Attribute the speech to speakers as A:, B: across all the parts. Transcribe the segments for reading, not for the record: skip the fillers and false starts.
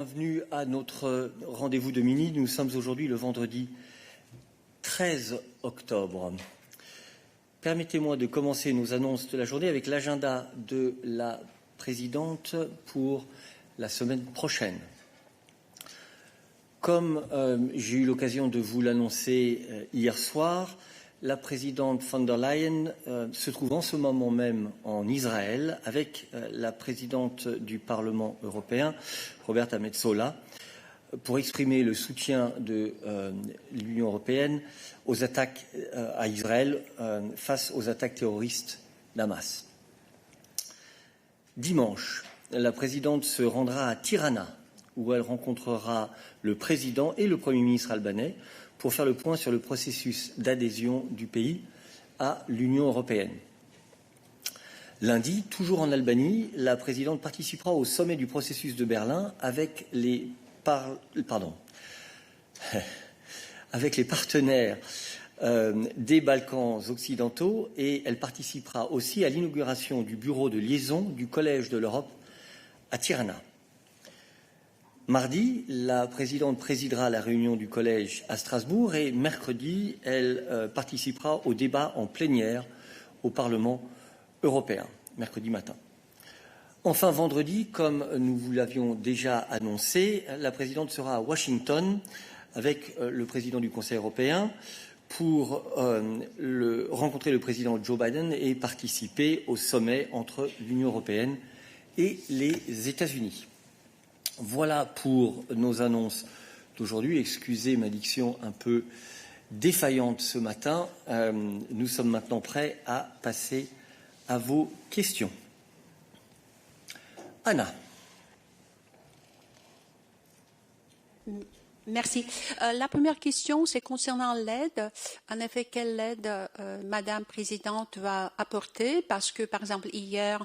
A: Bienvenue à notre rendez-vous de midi. Nous sommes aujourd'hui le vendredi 13 octobre. Permettez-moi de commencer nos annonces de la journée avec l'agenda de la présidente pour la semaine prochaine. Comme j'ai eu l'occasion de vous l'annoncer hier soir, la présidente von der Leyen se trouve en ce moment même en Israël avec la présidente du Parlement européen, Roberta Metsola, pour exprimer le soutien de l'Union européenne aux attaques à Israël face aux attaques terroristes d'Hamas. Dimanche, la présidente se rendra à Tirana, où elle rencontrera le président et le Premier ministre albanais pour faire le point sur le processus d'adhésion du pays à l'Union européenne. Lundi, toujours en Albanie, la présidente participera au sommet du processus de Berlin avec les partenaires des Balkans occidentaux et elle participera aussi à l'inauguration du bureau de liaison du Collège de l'Europe à Tirana. Mardi, la présidente présidera la réunion du Collège à Strasbourg et mercredi, elle participera au débat en plénière au Parlement européen, mercredi matin. Enfin, vendredi, comme nous vous l'avions déjà annoncé, la présidente sera à Washington avec le président du Conseil européen pour rencontrer le président Joe Biden et participer au sommet entre l'Union européenne et les États-Unis. Voilà pour nos annonces d'aujourd'hui. Excusez ma diction un peu défaillante ce matin. Nous sommes maintenant prêts à passer à vos questions. Anna.
B: Merci. La première question, c'est concernant l'aide. En effet, quelle aide Madame Présidente va apporter? Parce que, par exemple, hier,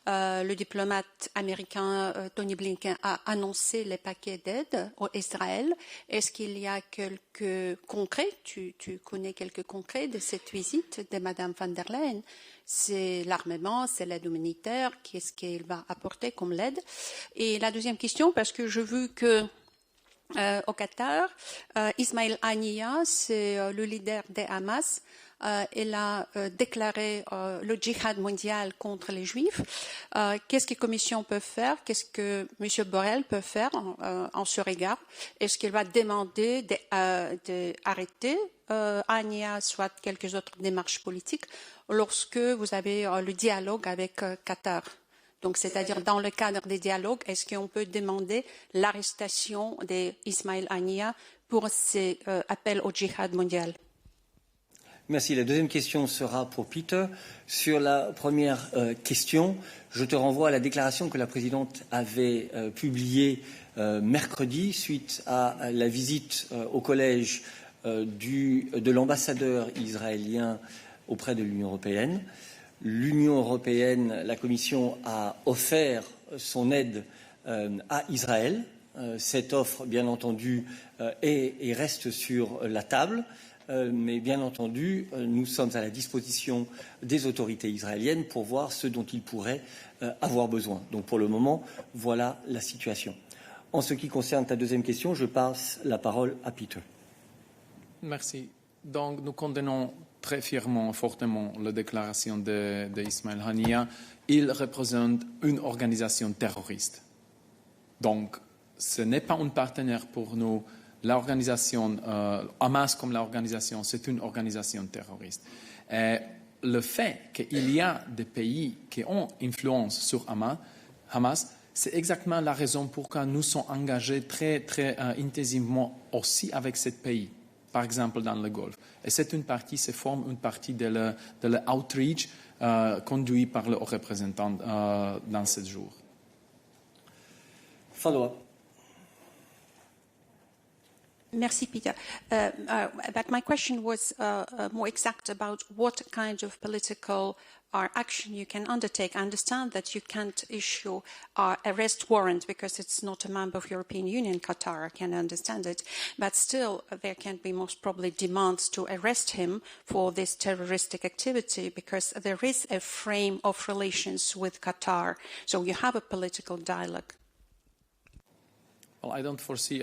B: le diplomate américain Tony Blinken a annoncé les paquets d'aide à Israël. Est-ce qu'il y a quelques concrets? Tu connais quelques concrets de cette visite de Madame von der Leyen? C'est l'armement, c'est l'aide humanitaire. Qu'est-ce qu'elle va apporter comme l'aide? Et la deuxième question, parce que je veux que au Qatar, Ismail Haniyeh, c'est le leader des Hamas. Il a déclaré le djihad mondial contre les Juifs. Qu'est-ce que la Commission peut faire? Qu'est-ce que M. Borrell peut faire en ce regard? Est-ce qu'il va demander d'arrêter Haniyeh, soit quelques autres démarches politiques, lorsque vous avez le dialogue avec Qatar? Donc, c'est-à-dire, dans le cadre des dialogues, est-ce qu'on peut demander l'arrestation d'Ismail Haniyeh pour ces appels au djihad mondial?
A: Merci. La deuxième question sera pour Peter. Sur la première question, je te renvoie à la déclaration que la présidente avait publiée mercredi suite à la visite au collège de l'ambassadeur israélien auprès de l'Union européenne. L'Union européenne, la Commission a offert son aide à Israël. Cette offre, bien entendu, est reste sur la table, mais bien entendu, nous sommes à la disposition des autorités israéliennes pour voir ce dont ils pourraient avoir besoin. Donc, pour le moment, voilà la situation. En ce qui concerne ta deuxième question, je passe la parole à Peter.
C: Merci. Donc, nous condamnons très fièrement, fortement, la déclaration d'Ismail Haniyeh. Il représente une organisation terroriste. Donc, ce n'est pas un partenaire pour nous. L'organisation, Hamas comme l'organisation, c'est une organisation terroriste. Et le fait qu'il y a des pays qui ont influence sur Hamas, c'est exactement la raison pour laquelle nous sommes engagés très, très intensivement aussi avec ce pays. Par exemple dans le Golfe. Et c'est une partie, ça forme une partie de l'outreach conduit par le haut représentant dans ce jour.
A: Follow-up.
B: Merci, Peter. But my question was more exact about what kind of political action you can undertake. I understand that you can't issue an arrest warrant because it's not a member of European Union, Qatar. I can understand it. But still, there can be most probably demands to arrest him for this terroristic activity because there is a frame of relations with Qatar. So you have a political dialogue.
C: Well, I don't foresee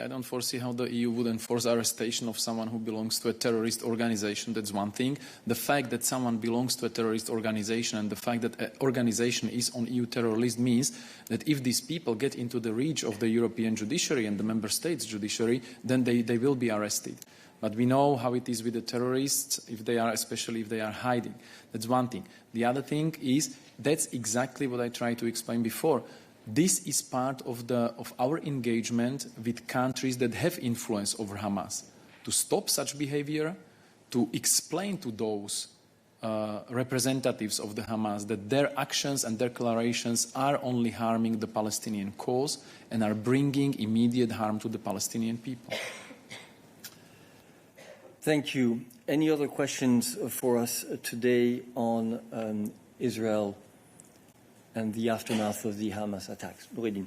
C: how the EU would enforce arrestation of someone who belongs to a terrorist organization. That's one thing. The fact that someone belongs to a terrorist organization and the fact that an organization is on EU terror list means that if these people get into the reach of the European judiciary and the member states' judiciary, then they will be arrested. But we know how it is with the terrorists, especially if they are hiding. That's one thing. The other thing is, that's exactly what I tried to explain before. This is part of our engagement with countries that have influence over Hamas, to stop such behavior, to explain to those representatives of the Hamas that their actions and declarations are only harming the Palestinian cause and are bringing immediate harm to the Palestinian people.
A: Thank you. Any other questions for us today on Israel and the aftermath of the Hamas attacks? Noureddin.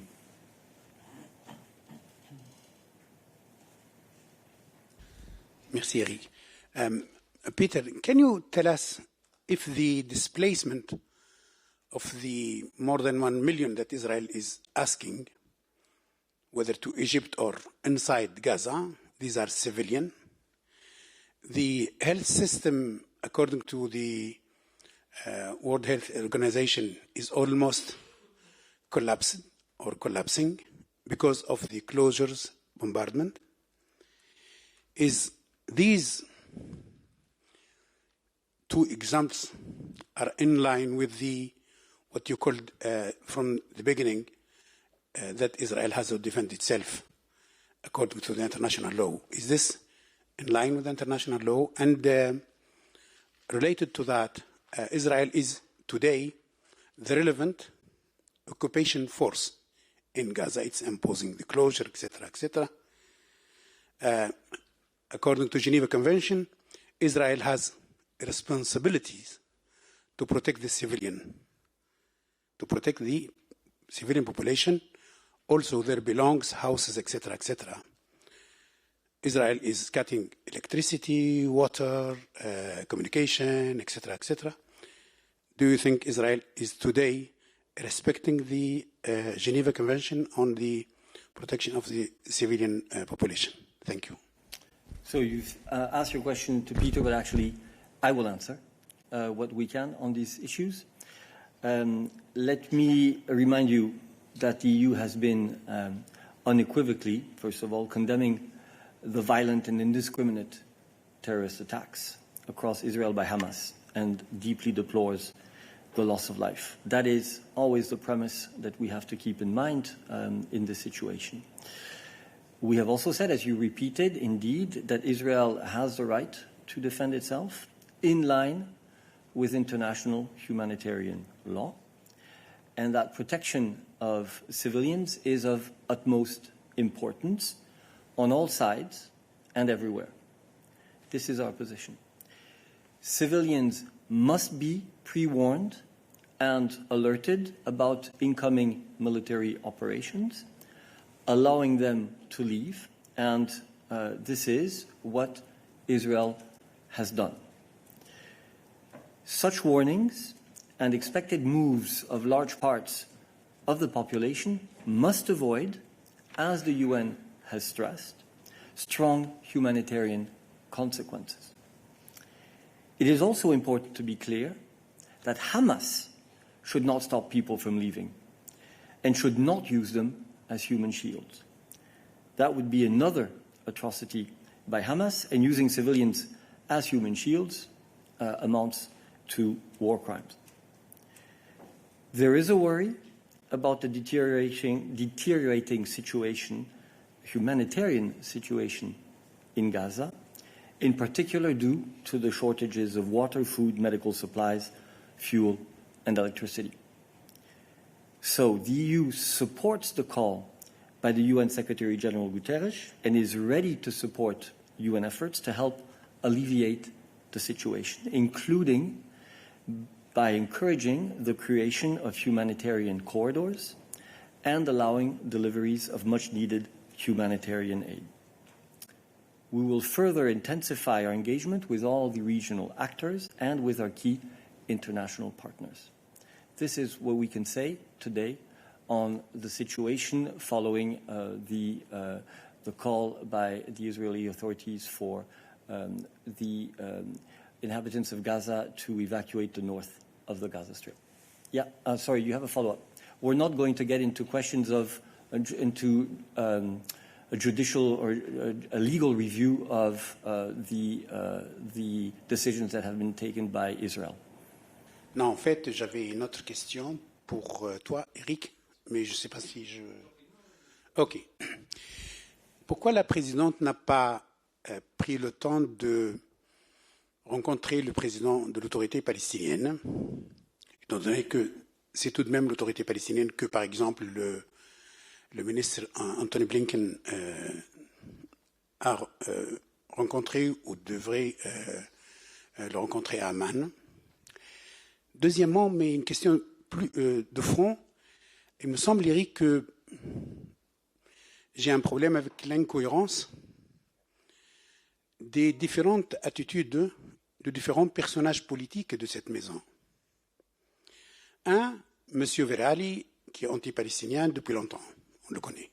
D: Merci, Eric. Peter, can you tell us if the displacement of the more than 1 million that Israel is asking, whether to Egypt or inside Gaza, these are civilian, the health system, according to the World Health Organization, is almost collapsed or collapsing because of the closures, bombardment? Is these two examples are in line with what you called from the beginning that Israel has to defend itself according to the international law? Is this in line with international law? And related to that, Israel is today the relevant occupation force in Gaza. It's imposing the closure, etc., etc. According to Geneva Convention, Israel has responsibilities to protect the civilian population. Also, there belongs houses, etc., etc. Israel is cutting electricity, water, communication, etc., etc. Do you think Israel is today respecting the Geneva Convention on the protection of the civilian population? Thank you.
A: So you've asked your question to Peter, but actually I will answer what we can on these issues. Let me remind you that the EU has been unequivocally, first of all, condemning the violent and indiscriminate terrorist attacks across Israel by Hamas and deeply deplores the loss of life. That is always the premise that we have to keep in mind in this situation. We have also said, as you repeated, indeed, that Israel has the right to defend itself in line with international humanitarian law, and that protection of civilians is of utmost importance on all sides and everywhere. This is our position. Civilians must be pre-warned and alerted about incoming military operations, allowing them to leave, and this is what Israel has done. Such warnings and expected moves of large parts of the population must avoid, as the UN has stressed, strong humanitarian consequences. It is also important to be clear that Hamas should not stop people from leaving and should not use them as human shields. That would be another atrocity by Hamas, and using civilians as human shields amounts to war crimes. There is a worry about the deteriorating situation, humanitarian situation in Gaza, in particular due to the shortages of water, food, medical supplies, fuel, and electricity. So the EU supports the call by the UN Secretary General Guterres and is ready to support UN efforts to help alleviate the situation, including by encouraging the creation of humanitarian corridors and allowing deliveries of much-needed humanitarian aid. We will further intensify our engagement with all the regional actors and with our key international partners. This is what we can say today on the situation following the call by the Israeli authorities for the inhabitants of Gaza to evacuate the north of the Gaza Strip. Yeah, sorry, you have a follow-up. We're not going to get into questions of a judicial or a legal review of the decisions that have been taken by Israel.
D: Non, en fait, j'avais une autre question pour toi, Eric, mais je ne sais pas si je... OK. Pourquoi la présidente n'a pas pris le temps de rencontrer le président de l'autorité palestinienne, étant donné que c'est tout de même l'autorité palestinienne que, par exemple, le ministre Anthony Blinken a rencontré ou devrait le rencontrer à Amman. Deuxièmement, mais une question plus de fond, il me semble, Eric, que j'ai un problème avec l'incohérence des différentes attitudes de différents personnages politiques de cette maison. Un, M. Verali, qui est anti-palestinien depuis longtemps, on le connaît.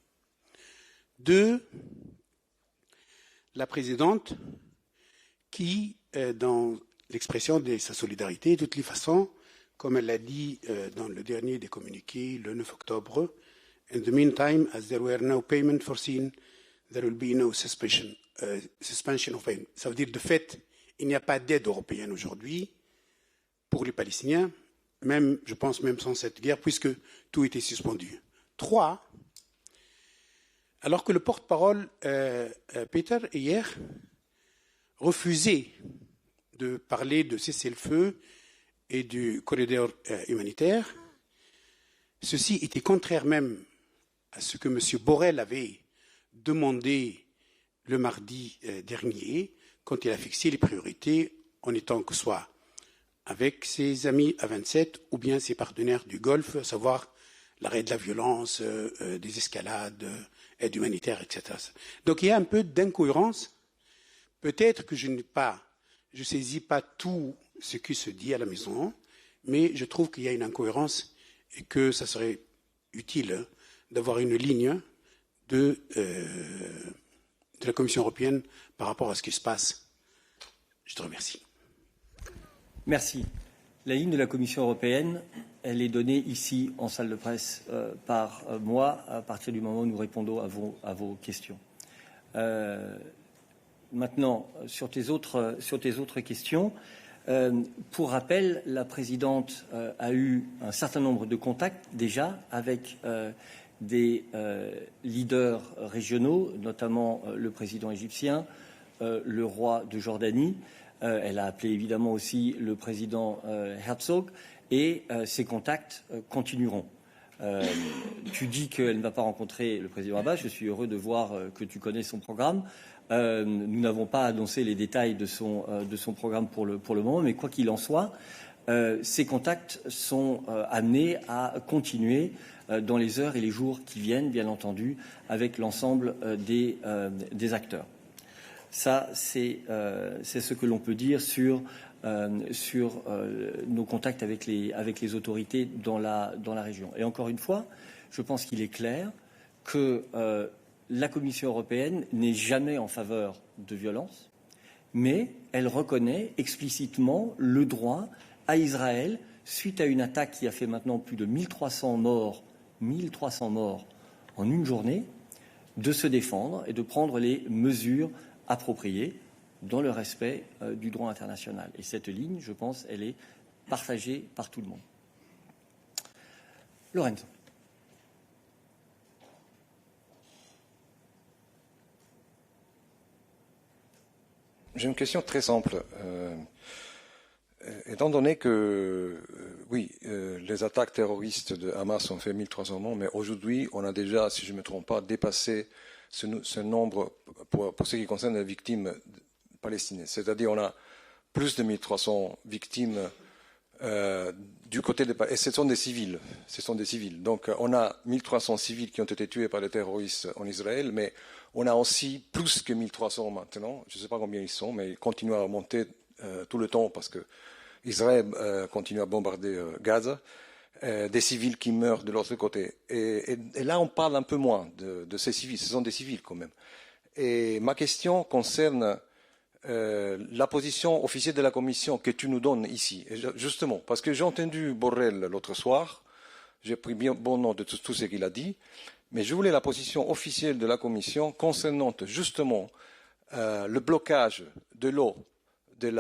D: Deux, la présidente qui, dans l'expression de sa solidarité, de toutes les façons, comme elle l'a dit dans le dernier des communiqués, le 9 octobre, « In the meantime, as there were no payment foreseen, there will be no suspension of payment ». Ça veut dire, de fait, il n'y a pas d'aide européenne aujourd'hui pour les Palestiniens, même, je pense, même sans cette guerre, puisque tout était suspendu. Trois, alors que le porte-parole, Peter, hier, refusait de parler de cessez-le-feu et du corridor humanitaire, ceci était contraire même à ce que M. Borrell avait demandé le mardi dernier, quand il a fixé les priorités en étant que soit avec ses amis à 27 ou bien ses partenaires du Golfe, à savoir l'arrêt de la violence, des escalades, aide humanitaire, etc. Donc il y a un peu d'incohérence. Peut-être que je ne saisis pas tout ce qui se dit à la maison, mais je trouve qu'il y a une incohérence et que ça serait utile d'avoir une ligne de la Commission européenne par rapport à ce qui se passe. Je te remercie.
A: Merci. La ligne de la Commission européenne, elle est donnée ici en salle de presse par moi à partir du moment où nous répondons à vos questions. Maintenant, sur tes autres questions, pour rappel, la présidente a eu un certain nombre de contacts déjà avec des leaders régionaux, notamment le président égyptien, le roi de Jordanie. Elle a appelé évidemment aussi le président Herzog et ces contacts continueront. Tu dis qu'elle ne va pas rencontrer le président Abbas. Je suis heureux de voir que tu connais son programme. Nous n'avons pas annoncé les détails de son programme pour le moment, mais quoi qu'il en soit, ces contacts sont amenés à continuer dans les heures et les jours qui viennent, bien entendu, avec l'ensemble des acteurs. Ça, c'est ce que l'on peut dire sur nos contacts avec les autorités dans la région. Et encore une fois, je pense qu'il est clair que la Commission européenne n'est jamais en faveur de violence, mais elle reconnaît explicitement le droit à Israël, suite à une attaque qui a fait maintenant plus de 1300 morts en une journée, de se défendre et de prendre les mesures appropriées dans le respect du droit international. Et cette ligne, je pense, elle est partagée par tout le monde. Lorenzo.
E: J'ai une question très simple. Étant donné que, les attaques terroristes de Hamas ont fait 1300 morts, mais aujourd'hui, on a déjà, si je ne me trompe pas, dépassé ce nombre pour ce qui concerne les victimes palestiniennes. C'est-à-dire on a plus de 1300 victimes du côté des Palestiniens. Et ce sont des civils. Donc on a 1300 civils qui ont été tués par les terroristes en Israël, mais on a aussi plus que 1300 maintenant. Je ne sais pas combien ils sont, mais ils continuent à monter tout le temps parce que Israël continue à bombarder Gaza. des civils qui meurent de l'autre côté. Et là, on parle un peu moins de ces civils. Ce sont des civils quand même. Et ma question concerne la position officielle de la Commission que tu nous donnes ici. Et justement, parce que j'ai entendu Borrell l'autre soir, j'ai pris bien bon note de tout ce qu'il a dit, mais je voulais la position officielle de la Commission concernant justement le blocage de l'eau, de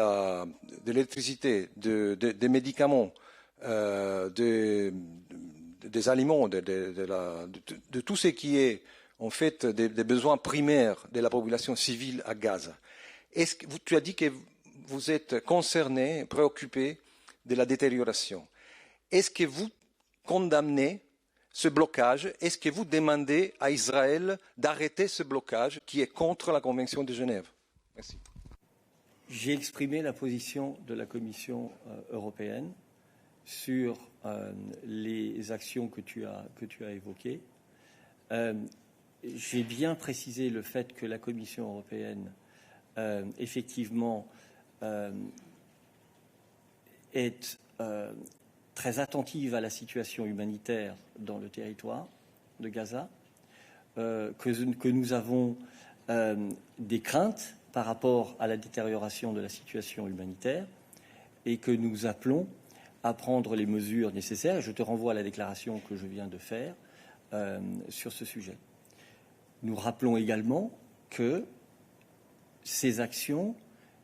E: l'électricité, des médicaments, des aliments, de tout ce qui est en fait des besoins primaires de la population civile à Gaza. Est-ce que tu as dit que vous êtes concerné, préoccupé de la détérioration. Est-ce que vous condamnez ce blocage? Est-ce que vous demandez à Israël d'arrêter ce blocage qui est contre la Convention de Genève? Merci.
A: J'ai exprimé la position de la Commission européenne sur les actions que tu as évoquées. J'ai bien précisé le fait que la Commission européenne, effectivement, est très attentive à la situation humanitaire dans le territoire de Gaza, que nous avons des craintes par rapport à la détérioration de la situation humanitaire et que nous appelons à prendre les mesures nécessaires. Je te renvoie à la déclaration que je viens de faire sur ce sujet. Nous rappelons également que ces actions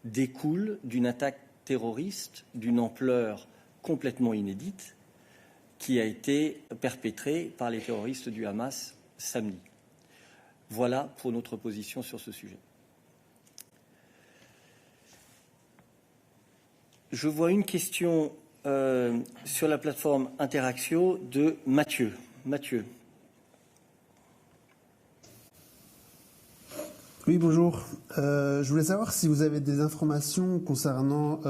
A: découlent d'une attaque terroriste d'une ampleur complètement inédite qui a été perpétrée par les terroristes du Hamas samedi. Voilà pour notre position sur ce sujet. Je vois une question sur la plateforme Interactio de Mathieu. Mathieu.
F: Oui, bonjour. Je voulais savoir si vous avez des informations concernant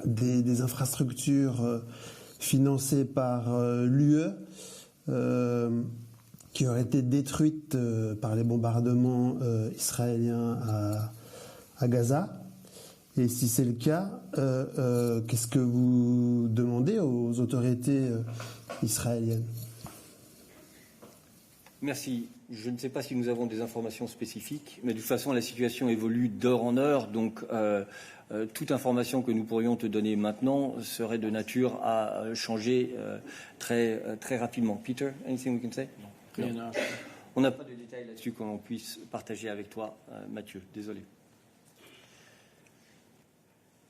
F: des infrastructures financées par l'UE qui auraient été détruites par les bombardements israéliens à Gaza. Et si c'est le cas, qu'est-ce que vous demandez aux autorités israéliennes?
A: Merci. Je ne sais pas si nous avons des informations spécifiques, mais de toute façon, la situation évolue d'heure en heure. Donc, toute information que nous pourrions te donner maintenant serait de nature à changer très rapidement. Peter, anything we can say? Non. On n'a pas de détails là-dessus qu'on puisse partager avec toi, Mathieu. Désolé.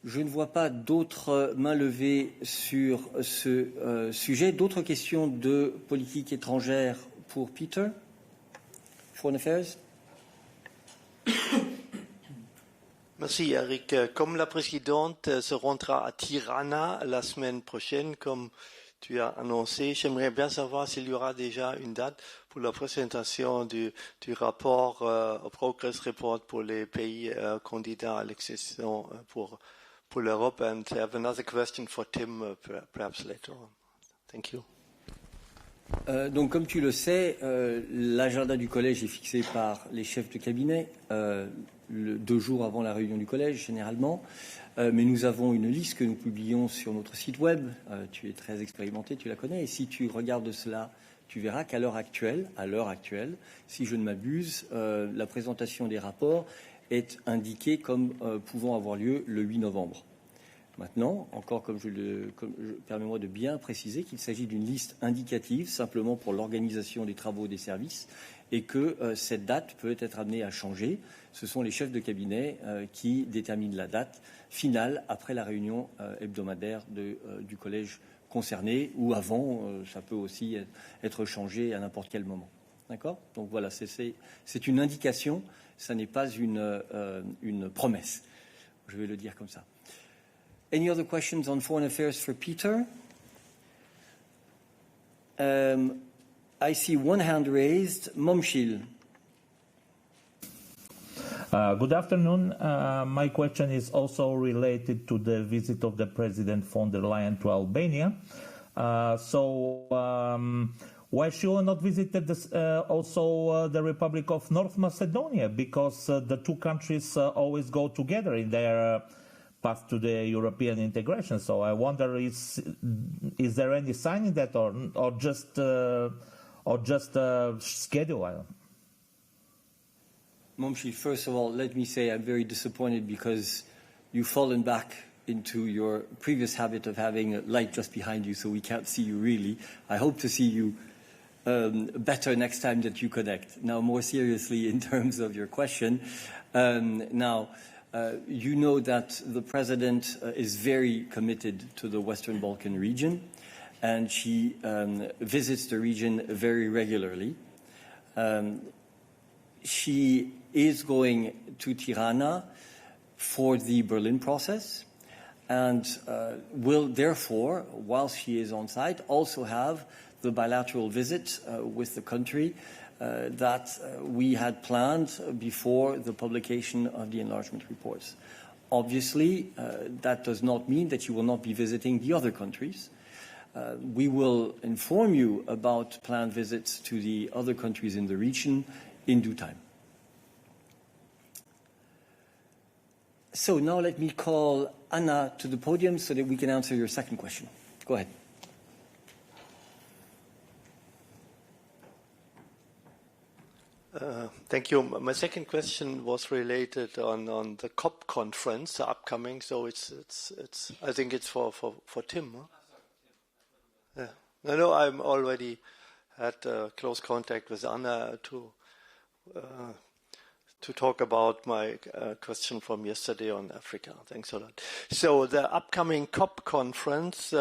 A: Je ne vois pas d'autres mains levées sur ce sujet. D'autres questions de politique étrangère pour Peter? Foreign Affairs.
G: Merci Eric. Comme la présidente se rendra à Tirana la semaine prochaine, comme tu as annoncé, j'aimerais bien savoir s'il y aura déjà une date pour la présentation du rapport au Progress Report pour les pays candidats à l'accession pour l'Europe. And I have another question for Tim, perhaps later on. Thank you.
A: Donc, comme tu le sais, l'agenda du collège est fixé par les chefs de cabinet 2 jours avant la réunion du collège, généralement. Mais nous avons une liste que nous publions sur notre site web. Tu es très expérimenté, tu la connais. Et si tu regardes cela, tu verras qu'à l'heure actuelle, si je ne m'abuse, la présentation des rapports est indiquée comme pouvant avoir lieu le 8 novembre. Maintenant, encore permets-moi de bien préciser qu'il s'agit d'une liste indicative simplement pour l'organisation des travaux des services et que cette date peut être amenée à changer. Ce sont les chefs de cabinet qui déterminent la date finale après la réunion hebdomadaire du collège concerné ou avant, ça peut aussi être changé à n'importe quel moment. D'accord ? Donc voilà, c'est une indication, ça n'est pas une promesse. Je vais le dire comme ça. Any other questions on foreign affairs for Peter? I see one hand raised. Momshil.
H: Good afternoon. My question is also related to the visit of the President von der Leyen to Albania. Why she not visited also the Republic of North Macedonia? Because the two countries always go together in their path to the European integration. So I wonder, is there any sign in that, or just schedule?
A: Momshi, first of all, let me say I'm very disappointed because you've fallen back into your previous habit of having a light just behind you, so we can't see you really. I hope to see you better next time that you connect. Now, more seriously, in terms of your question, you know that the President is very committed to the Western Balkan region, and she visits the region very regularly. She is going to Tirana for the Berlin process and will therefore, whilst she is on site, also have the bilateral visit with the country that we had planned before the publication of the enlargement reports. Obviously, that does not mean that you will not be visiting the other countries. We will inform you about planned visits to the other countries in the region in due time. So now let me call Anna to the podium so that we can answer your second question. Go ahead.
G: Thank you. My second question was related on the COP conference, the upcoming. So it's I think it's for Tim. Huh? Yeah. No, I'm already had close contact with Anna to talk about my question from yesterday on Africa. Thanks a lot. So the upcoming COP conference,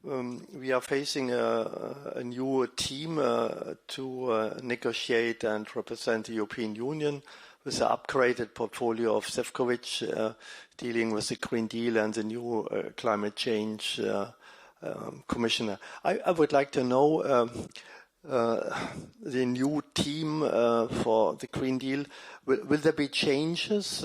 G: we are facing a new team to negotiate and represent the European Union with the upgraded portfolio of Šefčovič, dealing with the Green Deal and the new climate change commissioner. I would like to know the new team for the Green Deal. Will there be changes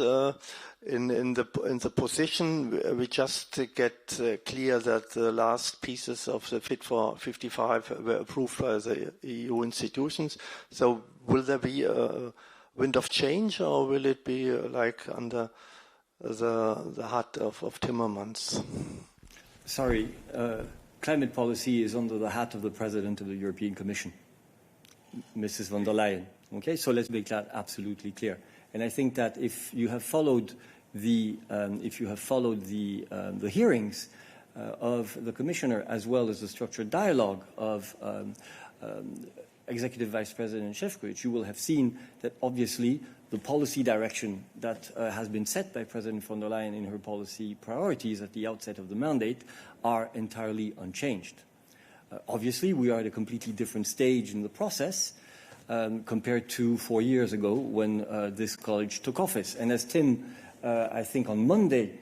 G: in the position? We just get clear that the last pieces of the Fit for 55 were approved by the EU institutions. So will there be a wind of change, or will it be like under the hat of Timmermans?
A: Sorry, climate policy is under the hat of the President of the European Commission, Mrs. von der Leyen. Okay, so let's make that absolutely clear. And I think that if you have followed the hearings of the Commissioner, as well as the structured dialogue of Executive Vice President Šefčovič, you will have seen that obviously the policy direction that has been set by President von der Leyen in her policy priorities at the outset of the mandate are entirely unchanged. Obviously, we are at a completely different stage in the process compared to 4 years ago when this college took office. And as Tim, I think on Monday,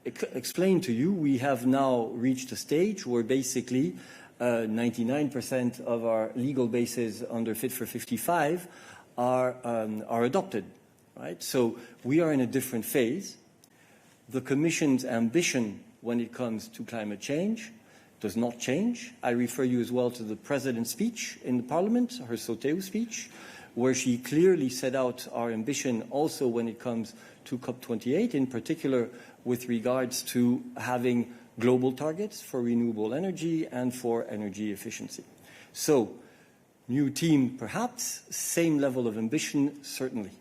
A: explained to you, we have now reached a stage where basically 99% of our legal bases under Fit for 55 are adopted, right? So we are in a different phase. The Commission's ambition when it comes to climate change does not change. I refer you as well to the President's speech in the Parliament, her Soteu speech, where she clearly set out our ambition also when it comes to COP28, in particular with regards to having global targets for renewable energy and for energy efficiency. So, new team perhaps, same level of ambition certainly.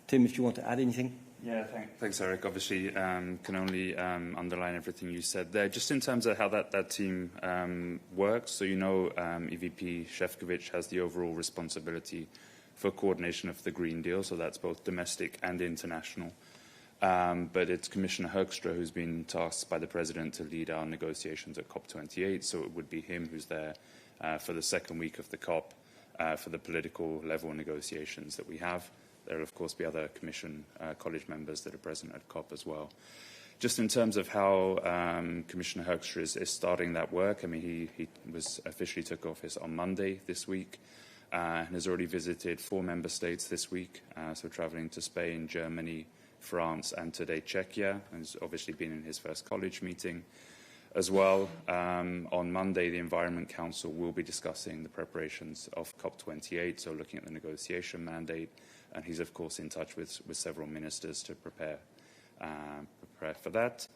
A: Tim, if you want to add anything?
I: Yeah, thanks, Eric. Obviously, can only underline everything you said there. Just in terms of how that team works, so you know EVP Šefčovič has the overall responsibility for coordination of the Green Deal, so that's both domestic and international. But it's Commissioner Hoekstra who's been tasked by the President to lead our negotiations at COP28, so it would be him who's there for the second week of the COP for the political level negotiations that we have. There will, of course, be other Commission college members that are present at COP as well. Just in terms of how Commissioner Hoekstra is starting that work, I mean, he was officially took office on Monday this week and has already visited 4 member states this week, so traveling to Spain, Germany, France, and today Czechia, and has obviously been in his first college meeting as well. On Monday, the Environment Council will be discussing the preparations of COP28, so looking at the negotiation mandate, and he's, of course, in touch with several ministers to prepare prepare for that.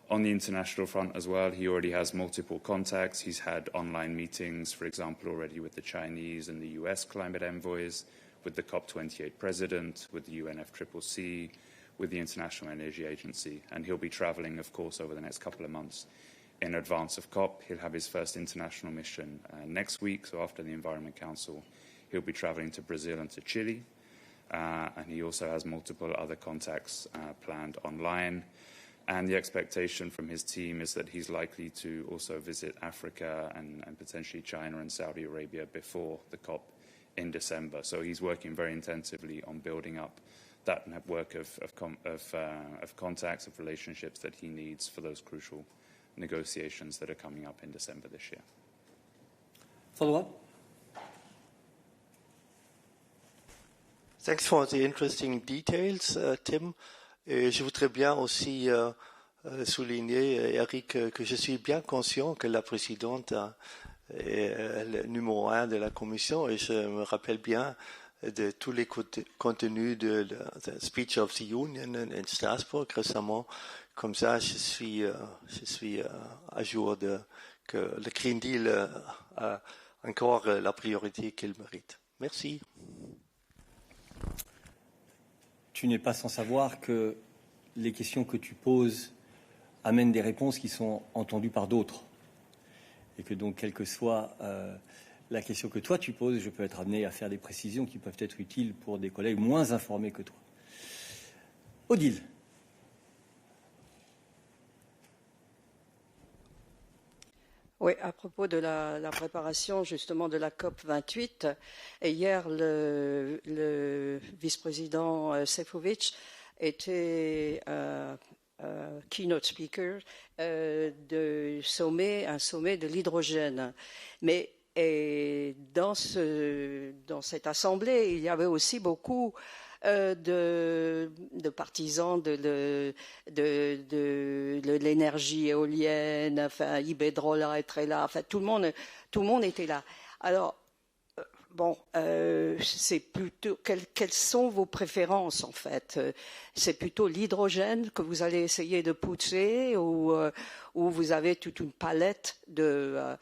I: On the international front as well, he already has multiple contacts. He's had online meetings, for example, already with the Chinese and the US climate envoys, with the COP28 president, with the UNFCCC, with the International Energy Agency. And he'll be traveling, of course, over the next couple of months in advance of COP. He'll have his first international mission next week, so after the Environment Council, he'll be traveling to Brazil and to Chile. And he also has multiple other contacts planned online. And the expectation from his team is that he's likely to also visit Africa and potentially China and Saudi Arabia before the COP in December. So he's working very intensively on building up that network of contacts, of relationships that he needs for those crucial negotiations that are coming up in December this year.
A: Follow-up?
G: Thanks for the interesting details, Tim. Et je voudrais bien aussi souligner, Eric, que je suis bien conscient que la présidente est le numéro 1 de la commission et je me rappelle bien de tous les contenus de the Speech of the Union in Strasbourg récemment. Comme ça, je suis à jour que le Green Deal a encore la priorité qu'il mérite. Merci.
A: Tu n'es pas sans savoir que les questions que tu poses amènent des réponses qui sont entendues par d'autres. Et que donc, quelle que soit la question que toi tu poses, je peux être amené à faire des précisions qui peuvent être utiles pour des collègues moins informés que toi. Odile.
J: Oui, à propos de la préparation justement de la COP 28, et hier le vice-président Šefčovič était keynote speaker un sommet de l'hydrogène. Mais dans cette assemblée, il y avait aussi beaucoup de partisans de l'énergie éolienne, enfin Iberdrola était là, enfin tout le monde était là. Alors c'est plutôt quelles sont vos préférences en fait? C'est plutôt l'hydrogène que vous allez essayer de pousser ou vous avez toute une palette de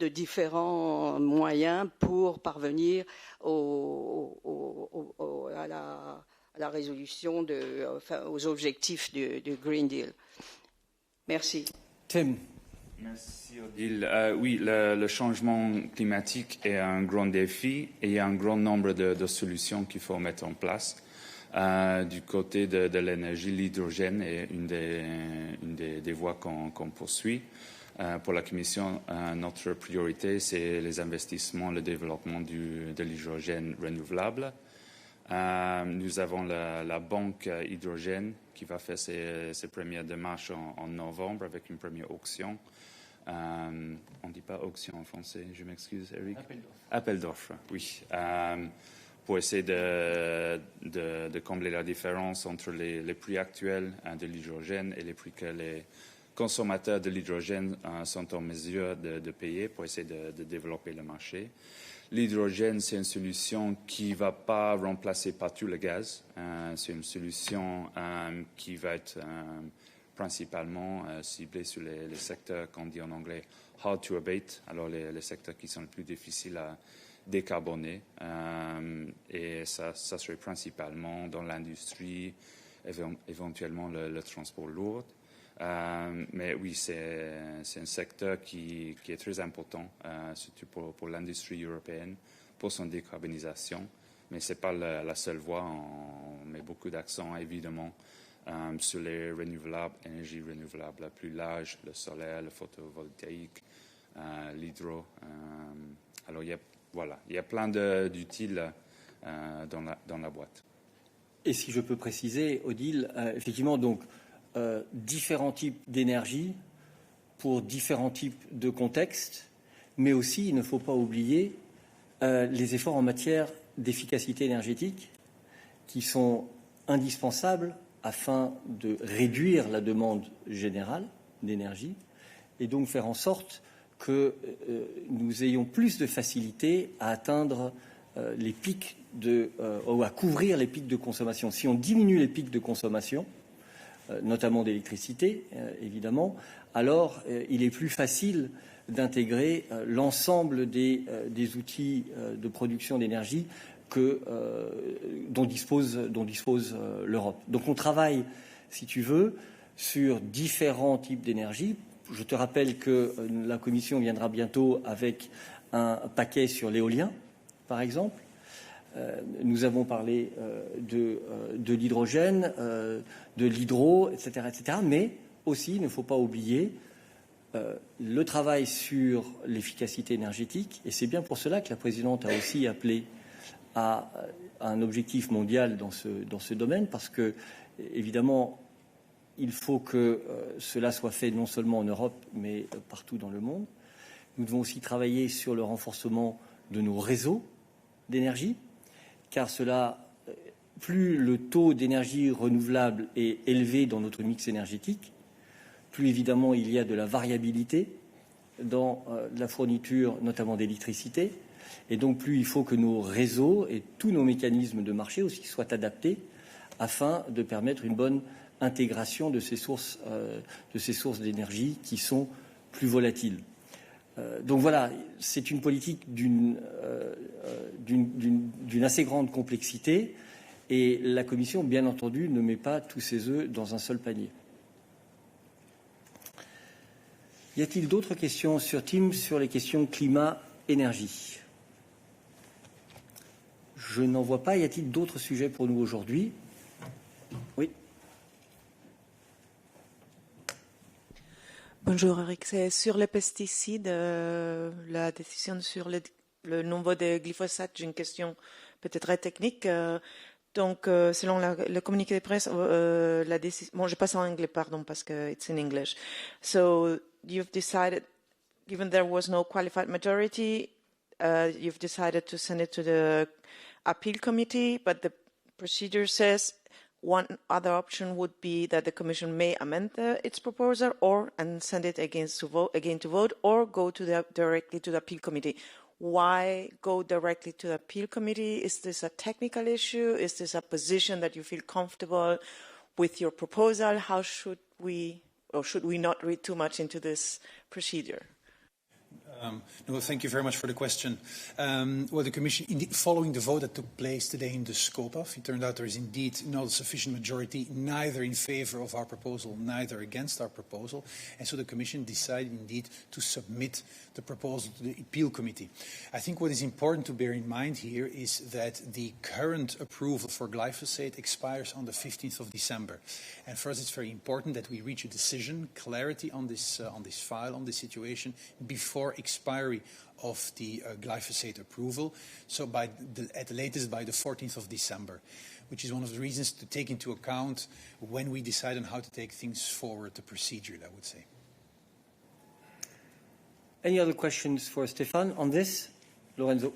J: différents moyens pour parvenir à la résolution aux objectifs du Green Deal. Merci.
A: Tim.
I: Merci Odile. Oui, le changement climatique est un grand défi et il y a un grand nombre de solutions qu'il faut mettre en place. Du côté de l'énergie, l'hydrogène est une des voies qu'on poursuit. Pour la Commission, notre priorité, c'est les investissements, le développement de l'hydrogène renouvelable. Nous avons la banque hydrogène qui va faire ses premières démarches en novembre avec une première auction. On ne dit pas auction en français, je m'excuse, Eric. Appel d'offres, oui. Pour essayer de combler la différence entre les prix actuels de l'hydrogène et les prix que les consommateurs de l'hydrogène sont en mesure de payer pour essayer de développer le marché. L'hydrogène, c'est une solution qui ne va pas remplacer partout le gaz. C'est une solution qui va être principalement ciblée sur les secteurs qu'on dit en anglais « hard to abate », alors les secteurs qui sont les plus difficiles à décarboner. Et ça serait principalement dans l'industrie, éventuellement le transport lourd. Mais oui, c'est un secteur qui est très important, surtout pour l'industrie européenne, pour son décarbonisation. Mais ce n'est pas la seule voie. On met beaucoup d'accent, évidemment, sur les renouvelables, énergies renouvelables plus larges, le solaire, le photovoltaïque, l'hydro. Alors, il y a plein d'utiles dans la boîte.
A: Et si je peux préciser, Odile, effectivement, donc, différents types d'énergie pour différents types de contextes, mais aussi, il ne faut pas oublier les efforts en matière d'efficacité énergétique qui sont indispensables afin de réduire la demande générale d'énergie et donc faire en sorte que nous ayons plus de facilité à atteindre les pics ou à couvrir les pics de consommation. Si on diminue les pics de consommation, notamment d'électricité, évidemment, alors il est plus facile d'intégrer l'ensemble des outils de production d'énergie dont dispose l'Europe. Donc on travaille, si tu veux, sur différents types d'énergie. Je te rappelle que la Commission viendra bientôt avec un paquet sur l'éolien, par exemple. Nous avons parlé de l'hydrogène, de l'hydro, etc., etc. Mais aussi, il ne faut pas oublier le travail sur l'efficacité énergétique. Et c'est bien pour cela que la présidente a aussi appelé à un objectif mondial dans ce domaine, parce que, évidemment, il faut que cela soit fait non seulement en Europe, mais partout dans le monde. Nous devons aussi travailler sur le renforcement de nos réseaux d'énergie, car plus le taux d'énergie renouvelable est élevé dans notre mix énergétique, plus évidemment il y a de la variabilité dans la fourniture, notamment d'électricité, et donc plus il faut que nos réseaux et tous nos mécanismes de marché aussi soient adaptés afin de permettre une bonne intégration de ces sources d'énergie qui sont plus volatiles. Donc voilà, c'est une politique d'une assez grande complexité, et la Commission, bien entendu, ne met pas tous ses œufs dans un seul panier. Y a-t-il d'autres questions sur Teams sur les questions climat-énergie? Je n'en vois pas. Y a-t-il d'autres sujets pour nous aujourd'hui? Oui.
K: Bonjour Eric, c'est sur les pesticides, la décision sur le nombre de glyphosate, j'ai une question peut-être très technique. Donc, selon le communiqué de presse, la décision... Bon, je passe en anglais, pardon, parce que it's in English. So, you've decided, given there was no qualified majority, you've decided to send it to the appeal committee, but the procedure says one other option would be that the Commission may amend its proposal and send it again to vote, or go directly to the appeal committee. Why go directly to the appeal committee? Is this a technical issue? Is this a position that you feel comfortable with your proposal? How should we, or should we not read too much into this procedure?
L: No, thank you very much for the question. Well, the Commission, indeed, following the vote that took place today in the scope of, it turned out there is indeed not a sufficient majority, neither in favour of our proposal, neither against our proposal. And so the Commission decided indeed to submit the proposal to the appeal committee. I think what is important to bear in mind here is that the current approval for glyphosate expires on the 15th of December. And for us, it's very important that we reach a decision, clarity on this file, on this situation, before expiry of the glyphosate approval, so at the latest by the 14th of December, which is one of the reasons to take into account when we decide on how to take things forward, the procedure, I would say.
A: Any other questions for Stéphane on this? Lorenzo?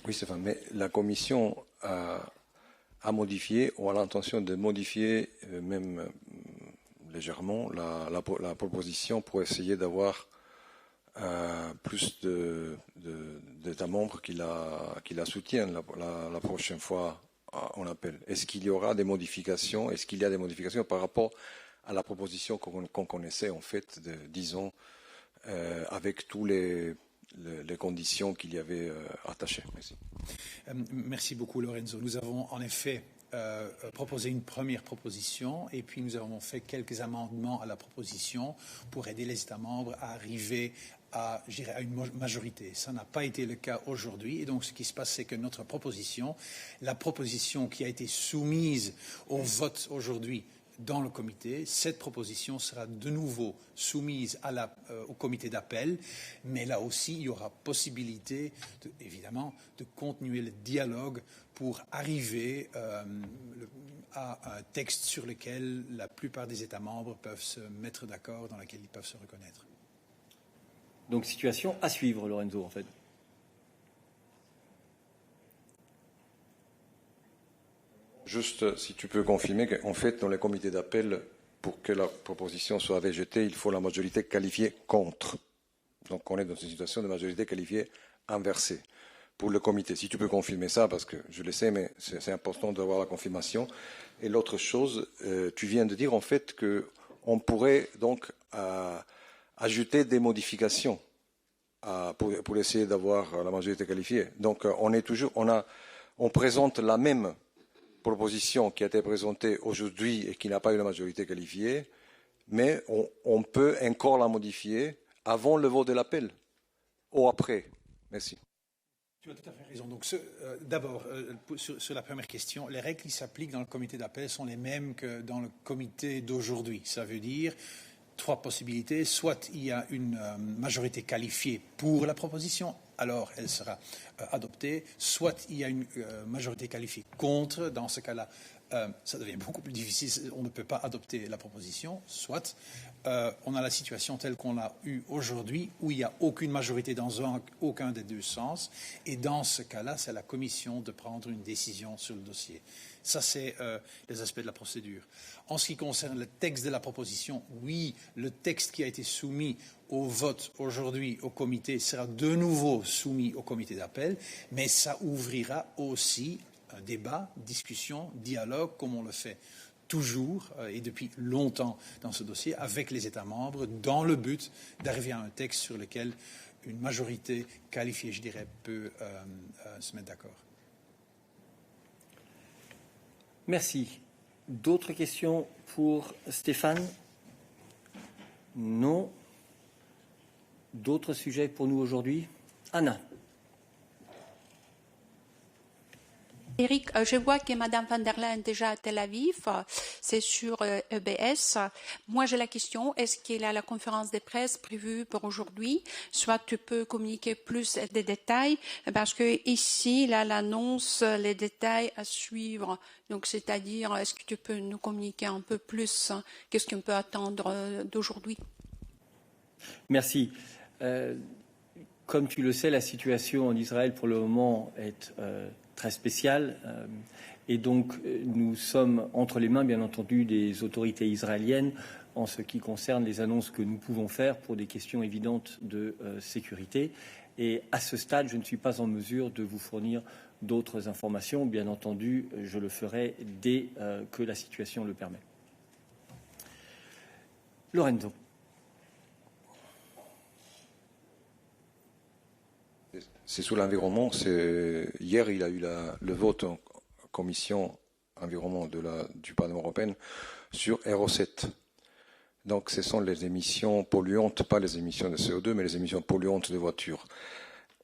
E: Oui, Stéphane, mais la Commission a modifié ou a l'intention de modifier même légèrement la proposition pour essayer d'avoir plus d'États membres qui la soutiennent la prochaine fois on appelle. Est-ce qu'il y aura des modifications? Est-ce qu'il y a des modifications par rapport à la proposition qu'on connaissait en fait, disons, avec tous les conditions qu'il y avait attachées? Merci.
L: Merci beaucoup, Lorenzo. Nous avons en effet proposé une première proposition et puis nous avons fait quelques amendements à la proposition pour aider les États membres à arriver à une majorité. Ça n'a pas été le cas aujourd'hui et donc ce qui se passe, c'est que notre proposition, la proposition qui a été soumise au vote aujourd'hui dans le comité, cette proposition sera de nouveau soumise au comité d'appel, mais là aussi, il y aura possibilité, évidemment, de continuer le dialogue pour arriver à un texte sur lequel la plupart des États membres peuvent se mettre d'accord, dans lequel ils peuvent se reconnaître.
A: Donc, situation à suivre, Lorenzo, en fait.
E: Juste, si tu peux confirmer qu'en fait, dans les comités d'appel, pour que la proposition soit rejetée, il faut la majorité qualifiée contre. Donc on est dans une situation de majorité qualifiée inversée pour le comité. Si tu peux confirmer ça, parce que je le sais, mais c'est important d'avoir la confirmation. Et l'autre chose, tu viens de dire en fait qu'on pourrait donc ajouter des modifications pour essayer d'avoir la majorité qualifiée. Donc on présente la même proposition qui a été présentée aujourd'hui et qui n'a pas eu la majorité qualifiée, mais on peut encore la modifier avant le vote de l'appel ou après. Merci.
L: Tu as tout à fait raison. Donc, d'abord, sur la première question, les règles qui s'appliquent dans le comité d'appel sont les mêmes que dans le comité d'aujourd'hui. Ça veut dire 3 possibilités. Soit il y a une majorité qualifiée pour la proposition, alors elle sera adoptée. Soit il y a une majorité qualifiée contre. Dans ce cas-là, ça devient beaucoup plus difficile. On ne peut pas adopter la proposition. Soit on a la situation telle qu'on l'a eue aujourd'hui, où il n'y a aucune majorité dans aucun des deux sens. Et dans ce cas-là, c'est à la Commission de prendre une décision sur le dossier. Ça, c'est les aspects de la procédure. En ce qui concerne le texte de la proposition, oui, le texte qui a été soumis au vote aujourd'hui au comité sera de nouveau soumis au comité d'appel, mais ça ouvrira aussi un débat, discussion, dialogue, comme on le fait toujours et depuis longtemps dans ce dossier, avec les États membres, dans le but d'arriver à un texte sur lequel une majorité qualifiée, je dirais, peut se mettre d'accord.
A: Merci. D'autres questions pour Stéphane? Non. D'autres sujets pour nous aujourd'hui? Anna.
B: Eric, je vois que Mme van der Leyen est déjà à Tel Aviv, c'est sur EBS. Moi, j'ai la question, est-ce qu'il y a la conférence de presse prévue pour aujourd'hui? Soit tu peux communiquer plus de détails, parce que ici, là, l'annonce, les détails à suivre. Donc, c'est-à-dire, est-ce que tu peux nous communiquer un peu plus? Qu'est-ce qu'on peut attendre d'aujourd'hui?
A: Merci. Comme tu le sais, la situation en Israël pour le moment est très spéciale et donc nous sommes entre les mains, bien entendu, des autorités israéliennes en ce qui concerne les annonces que nous pouvons faire pour des questions évidentes de sécurité. Et à ce stade, je ne suis pas en mesure de vous fournir d'autres informations. Bien entendu, je le ferai dès que la situation le permet. Lorenzo.
E: C'est sur l'environnement. Hier, il y a eu le vote en commission environnement du Parlement européen sur Euro 7. Donc, ce sont les émissions polluantes, pas les émissions de CO2, mais les émissions polluantes de voitures.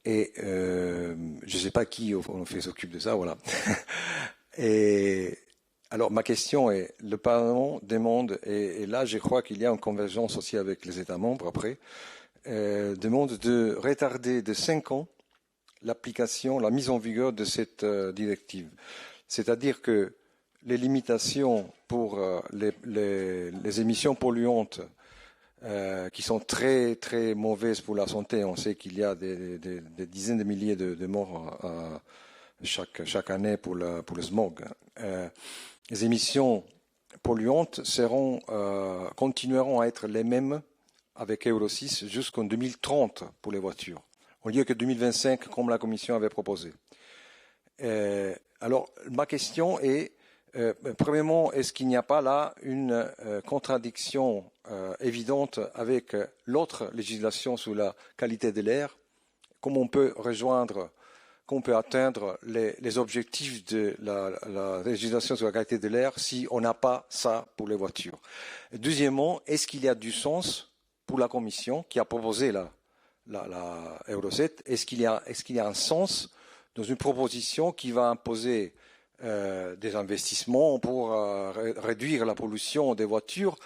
E: Et je ne sais pas qui s'occupe de ça, voilà. Et alors, ma question est, le Parlement demande, et là, je crois qu'il y a une convergence aussi avec les États membres après, demande de retarder de 5 ans l'application, la mise en vigueur de cette directive. C'est-à-dire que les limitations pour les émissions polluantes qui sont très, très mauvaises pour la santé, on sait qu'il y a des dizaines de milliers de morts chaque année pour le smog. Les émissions polluantes continueront à être les mêmes avec Euro 6 jusqu'en 2030 pour les voitures, au lieu que 2025 comme la Commission avait proposé. Alors, ma question est, premièrement, est-ce qu'il n'y a pas là une contradiction évidente avec l'autre législation sur la qualité de l'air? Comment on peut atteindre les objectifs de la législation sur la qualité de l'air si on n'a pas ça pour les voitures? Deuxièmement, est-ce qu'il y a du sens pour la Commission qui a proposé la Euro 7, est-ce qu'il y a un sens dans une proposition qui va imposer des investissements pour réduire la pollution des voitures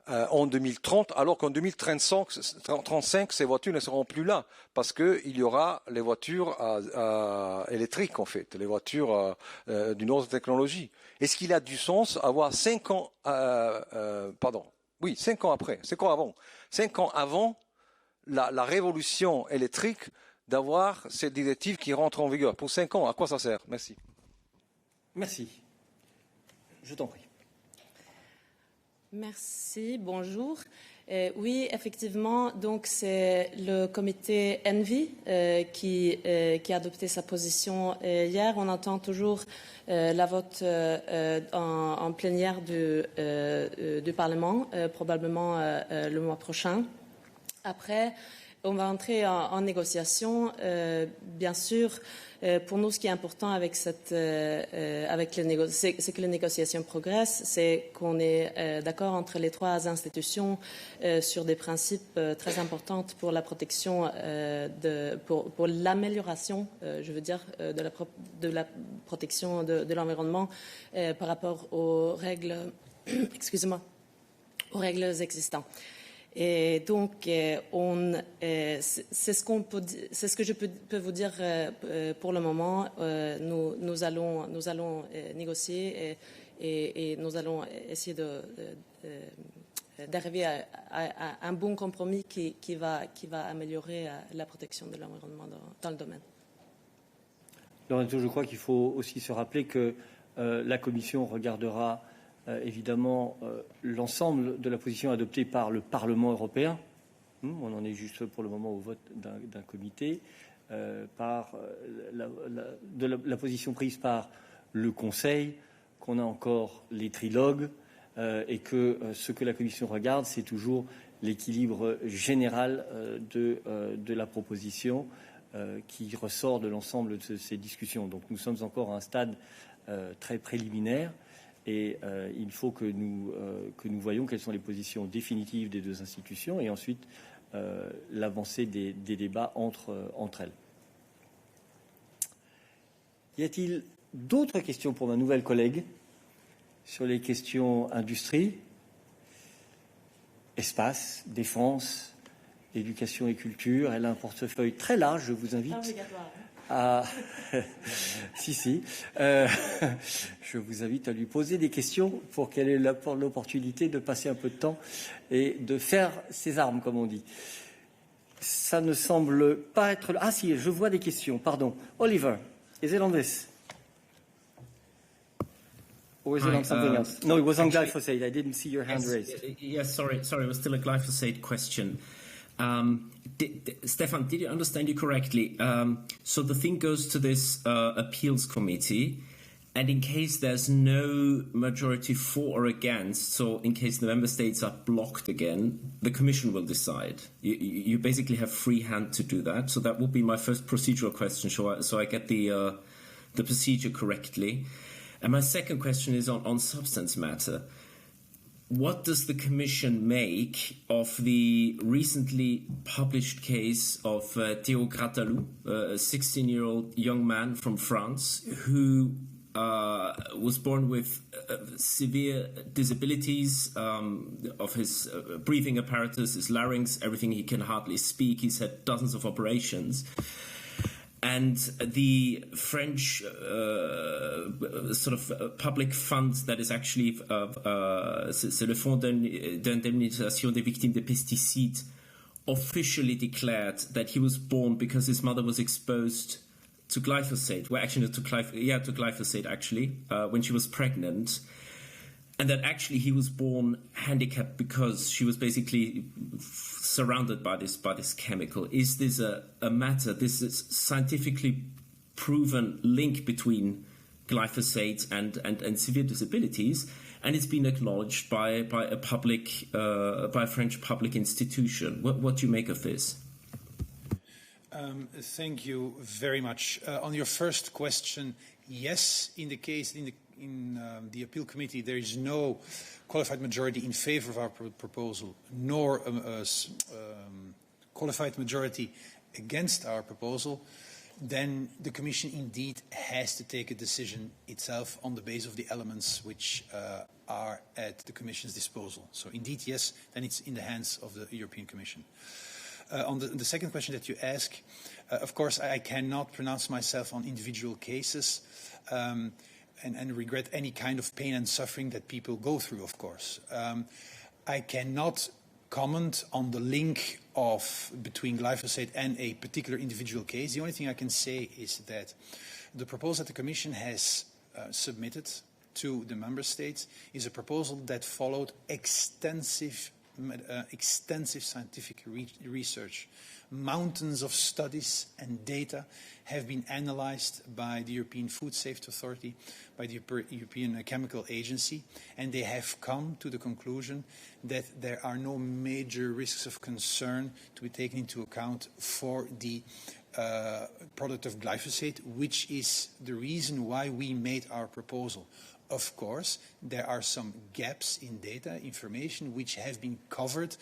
E: en 2030, alors qu'en 2035, ces voitures ne seront plus là, parce qu'il y aura les voitures électriques, en fait, les voitures d'une autre technologie. Est-ce qu'il a du sens avoir 5 ans, 5 ans après, 5 ans avant, 5 ans avant la révolution électrique, d'avoir cette directive qui rentre en vigueur? Pour 5 ans, à quoi ça sert? Merci.
A: Merci. Je t'en prie.
M: Merci, bonjour. Oui, effectivement. Donc, c'est le comité ENVI qui a adopté sa position hier. On attend toujours la vote en plénière du Parlement, probablement le mois prochain. Après, on va entrer en négociation. Bien sûr, pour nous, ce qui est important avec c'est que les négociations progressent, c'est qu'on est d'accord entre les trois institutions sur des principes très importants pour la protection, pour l'amélioration, je veux dire, de la protection de l'environnement par rapport aux règles, excusez-moi, aux règles existantes. Et donc, c'est ce que je peux vous dire pour le moment. Nous allons négocier et nous allons essayer d'arriver à un bon compromis qui va améliorer la protection de l'environnement dans le domaine.
A: Lorenzo, je crois qu'il faut aussi se rappeler que la Commission regardera évidemment l'ensemble de la position adoptée par le Parlement européen. On en est juste pour le moment au vote d'un comité, par la position prise par le Conseil, qu'on a encore les trilogues, et que ce que la Commission regarde, c'est toujours l'équilibre général de la proposition qui ressort de l'ensemble de ces discussions. Donc nous sommes encore à un stade très préliminaire. Et il faut que nous voyions quelles sont les positions définitives des deux institutions et ensuite l'avancée des débats entre elles. Y a-t-il d'autres questions pour ma nouvelle collègue sur les questions industrie, espace, défense, éducation et culture? Elle a un portefeuille très large, je vous invite. Si. Je vous invite à lui poser des questions pour qu'elle ait l'opportunité de passer un peu de temps et de faire ses armes, comme on dit. Ça ne semble pas être... Ah si, je vois des questions, pardon. Oliver, is it on this? Or is it on something else? No, it was on glyphosate. I didn't see your hand raised.
N: Yes, sorry, it was still a glyphosate question. Stefan, did you understand you correctly? So the thing goes to this appeals committee, and in case there's no majority for or against, so in case the member states are blocked again, the Commission will decide. You basically have free hand to do that. So that would be my first procedural question, so I get the procedure correctly. And my second question is on substance matter. What does the Commission make of the recently published case of Théo Gratalou, a 16-year-old young man from France who was born with severe disabilities of his breathing apparatus, his larynx, everything? He can hardly speak. He's had dozens of operations. And the French sort of public fund that is actually c'est le Fonds d'indemnisation des victimes des pesticides, officially declared that he was born because his mother was exposed to glyphosate. Well, actually, to glyphosate actually when she was pregnant. And that actually he was born handicapped because she was basically surrounded by this chemical. Is this a matter? This is scientifically proven link between glyphosate and severe disabilities, and it's been acknowledged by a French public institution. What do you make of this?
L: Thank you very much. On your first question, yes, in the appeal committee, there is no qualified majority in favor of our proposal, nor a qualified majority against our proposal, then the Commission indeed has to take a decision itself on the basis of the elements which are at the Commission's disposal. So indeed, yes, then it's in the hands of the European Commission. On the second question that you ask, of course, I cannot pronounce myself on individual cases. And regret any kind of pain and suffering that people go through, of course. I cannot comment on the link between glyphosate and a particular individual case. The only thing I can say is that the proposal that the Commission has submitted to the Member States is a proposal that followed extensive extensive scientific research. Mountains of studies and data have been analyzed by the European Food Safety Authority, by the European Chemical Agency, and they have come to the conclusion that there are no major risks of concern to be taken into account for the product of glyphosate, which is the reason why we made our proposal. Of course, there are some gaps in data information which have been covered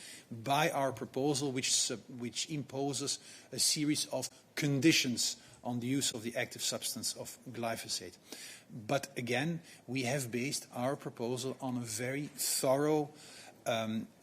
L: by our proposal, which imposes a series of conditions on the use of the active substance of glyphosate. But again, we have based our proposal on a very thorough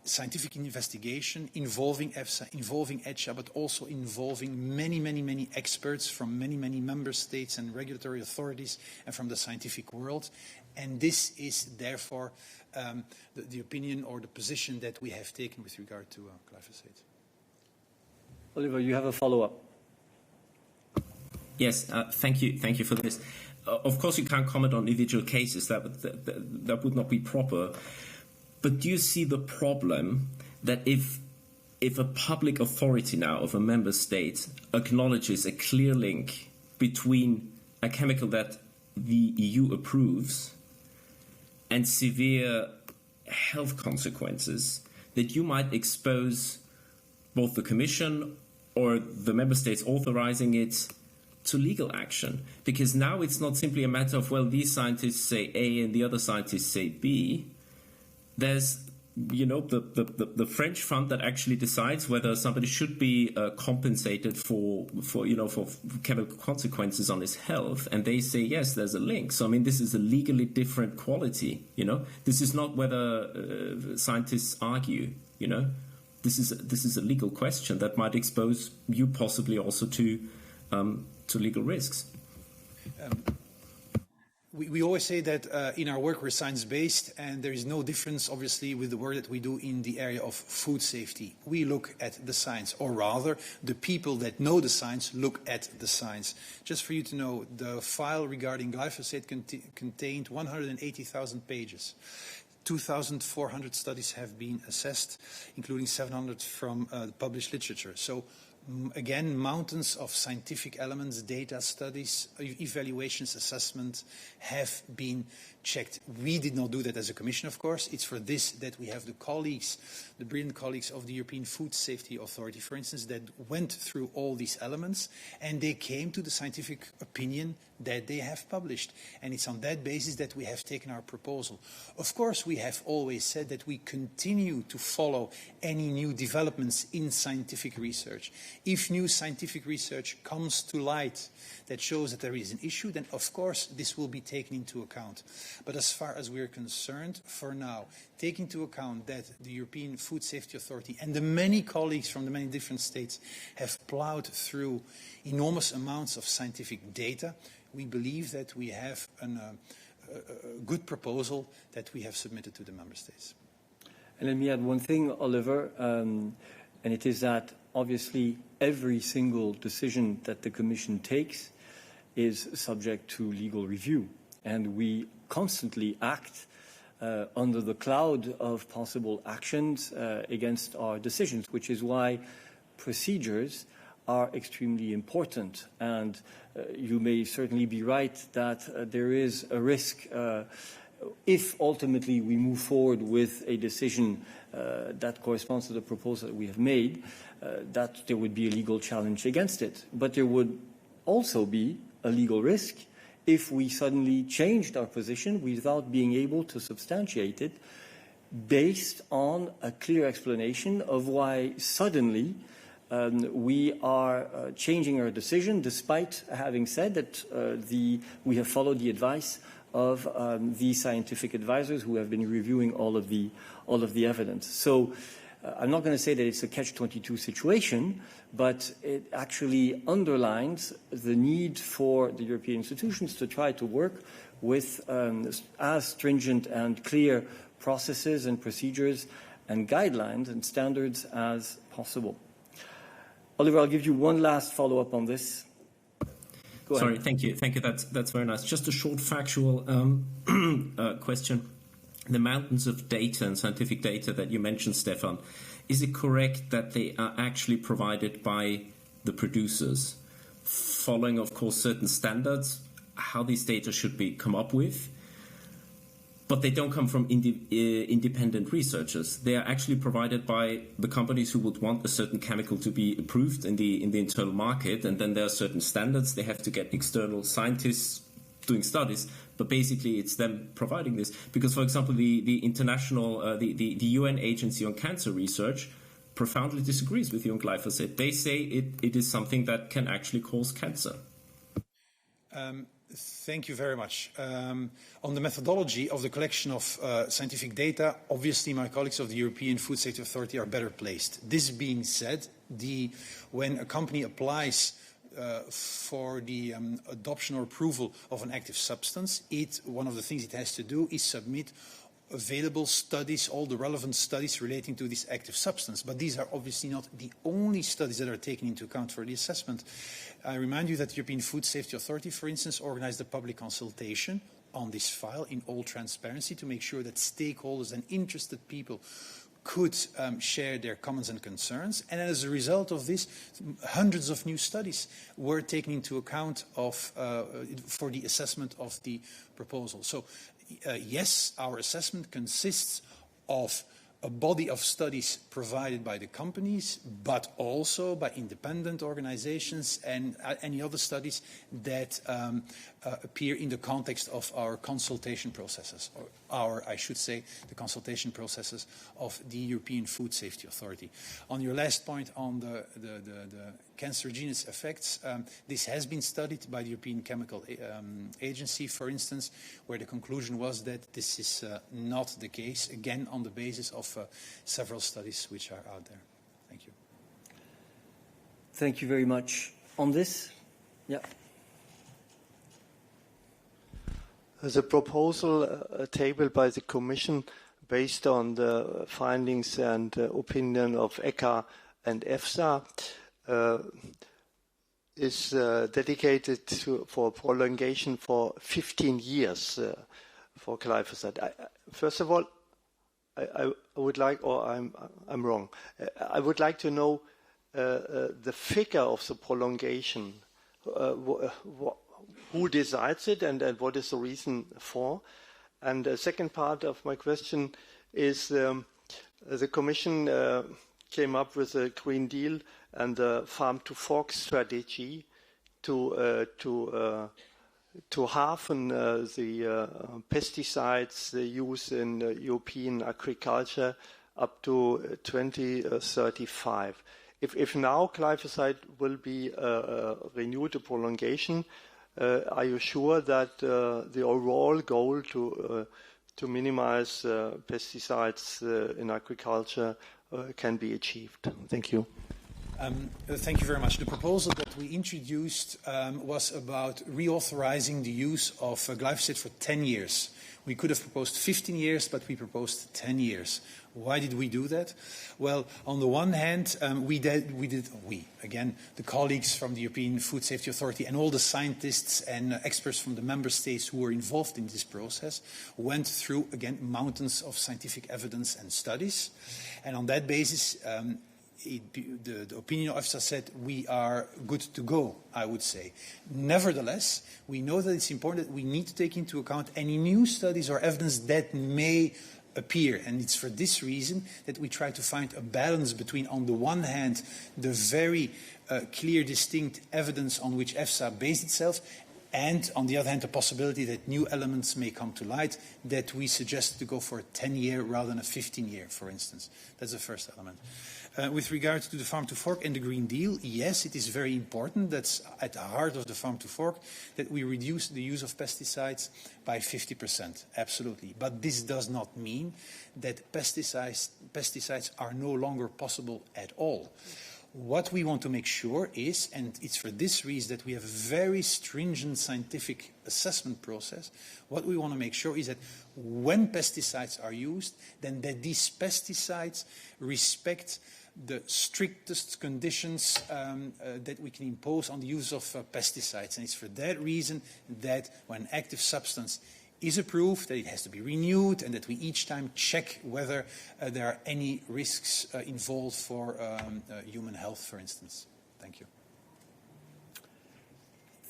L: scientific investigation involving EFSA, involving ECHA, but also involving many experts from many member states and regulatory authorities and from the scientific world. And this is therefore the opinion or the position that we have taken with regard to glyphosate.
A: Oliver, you have a follow-up.
N: Yes, thank you for this. Of course, you can't comment on individual cases. That would not be proper. But do you see the problem that if a public authority now of a member state acknowledges a clear link between a chemical that the EU approves and severe health consequences, that you might expose both the Commission or the member states authorizing it to legal action? Because now it's not simply a matter of, well, these scientists say A and the other scientists say B. There's, the French fund that actually decides whether somebody should be compensated for chemical consequences on his health, and they say yes, there's a link. So I mean, this is a legally different quality. This is not whether scientists argue. This is a legal question that might expose you possibly also to legal risks.
L: We always say that in our work we're science-based, and there is no difference, obviously, with the work that we do in the area of food safety. We look at the science, or rather, the people that know the science look at the science. Just for you to know, the file regarding glyphosate contained 180,000 pages. 2,400 studies have been assessed, including 700 from published literature. So again, mountains of scientific elements, data, studies, evaluations, assessment have been checked. We did not do that as a Commission, of course. It's for this that we have the brilliant colleagues of the European Food Safety Authority, for instance, that went through all these elements, and they came to the scientific opinion that they have published. And it's on that basis that we have taken our proposal. Of course, we have always said that we continue to follow any new developments in scientific research. If new scientific research comes to light that shows that there is an issue, then of course this will be taken into account. But as far as we're concerned, for now, take into account that the European Food Safety Authority and the many colleagues from the many different states have plowed through enormous amounts of scientific data, we believe that we have a good proposal that we have submitted to the member states.
A: And let me add one thing, Oliver, and it is that obviously every single decision that the Commission takes is subject to legal review, and we constantly act under the cloud of possible actions against our decisions, which is why procedures are extremely important. And you may certainly be right that there is a risk if ultimately we move forward with a decision that corresponds to the proposal that we have made, that there would be a legal challenge against it. But there would also be a legal risk if we suddenly changed our position without being able to substantiate it based on a clear explanation of why suddenly we are changing our decision, despite having said that we have followed the advice of the scientific advisors who have been reviewing all of the evidence. So I'm not going to say that it's a catch-22 situation, but it actually underlines the need for the European institutions to try to work with as stringent and clear processes and procedures and guidelines and standards as possible. Oliver, I'll give you one last follow-up on this. Go ahead.
N: Sorry, thank you. That's very nice. Just a short factual question. the mountains of data and scientific data that you mentioned, Stefan, is it correct that they are actually provided by the producers, following, of course, certain standards, how these data should be come up with, but they don't come from independent researchers? They are actually provided by the companies who would want a certain chemical to be approved in the internal market, and then there are certain standards. They have to get external scientists doing studies, but basically it's them providing this. Because, for example, the international, the UN Agency on Cancer Research profoundly disagrees with you on glyphosate. They say it is something that can actually cause cancer.
L: Thank you very much. On the methodology of the collection of scientific data, obviously my colleagues of the European Food Safety Authority are better placed. This being said, when a company applies for the adoption or approval of an active substance, one of the things it has to do is submit available studies, all the relevant studies relating to this active substance. But these are obviously not the only studies that are taken into account for the assessment. I remind you that the European Food Safety Authority, for instance, organized a public consultation on this file in all transparency to make sure that stakeholders and interested people could share their comments and concerns. And as a result of this, hundreds of new studies were taken into account for the assessment of the proposal. So yes, our assessment consists of a body of studies provided by the companies, but also by independent organizations and any other studies that appear in the context of our consultation processes, or I should say, the consultation processes of the European Food Safety Authority. On your last point on the cancerogenous effects, this has been studied by the European Chemical Agency, for instance, where the conclusion was that this is not the case, again on the basis of several studies which are out there. Thank you.
A: Thank you very much. On this, yeah.
G: The proposal tabled by the Commission based on the findings and opinion of ECHA and EFSA is dedicated for prolongation for 15 years for glyphosate. First of all, I would like, or I'm wrong, I would like to know the figure of the prolongation. Who decides it, and what is the reason for? And the second part of my question is the Commission came up with a Green Deal and the Farm to Fork strategy to halven the pesticides used in European agriculture up to 2035. If now glyphosate will be renewed, a prolongation, are you sure that the overall goal to minimize pesticides in agriculture can be achieved? Thank you.
L: Thank you very much. The proposal that we introduced was about reauthorizing the use of glyphosate for 10 years. We could have proposed 15 years, but we proposed 10 years. Why did we do that? Well, on the one hand, again, the colleagues from the European Food Safety Authority and all the scientists and experts from the member states who were involved in this process went through, again, mountains of scientific evidence and studies. And on that basis, the opinion of EFSA said we are good to go, I would say. Nevertheless, we know that it's important that we need to take into account any new studies or evidence that may appear. And it's for this reason that we try to find a balance between, on the one hand, the very clear, distinct evidence on which EFSA based itself, and on the other hand, the possibility that new elements may come to light, that we suggest to go for a 10-year rather than a 15-year, for instance. That's the first element. With regard to the Farm to Fork and the Green Deal, yes, it is very important. That's at the heart of the Farm to Fork, that we reduce the use of pesticides by 50%, absolutely. But this does not mean that pesticides are no longer possible at all. What we want to make sure is, and it's for this reason that we have a very stringent scientific assessment process, what we want to make sure is that when pesticides are used, then that these pesticides respect the strictest conditions that we can impose on the use of pesticides. And it's for that reason that when active substance is approved, that it has to be renewed, and that we each time check whether there are any risks involved for human health, for instance. Thank you.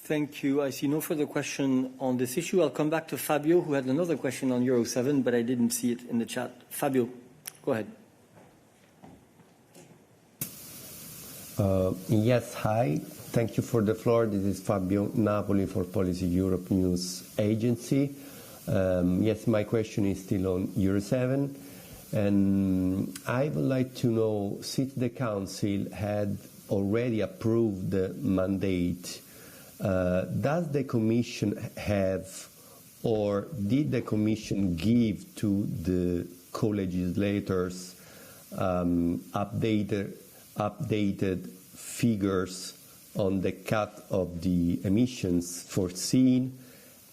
A: Thank you. I see no further question on this issue. I'll come back to Fabio, who had another question on Euro 7, but I didn't see it in the chat. Fabio, go ahead.
O: Yes, hi. Thank you for the floor. This is Fabio Napoli for Policy Europe News Agency. Yes, my question is still on Euro 7. And I would like to know, since the Council had already approved the mandate, does the Commission have, or did the Commission give to the co-legislators updated figures on the cut of the emissions foreseen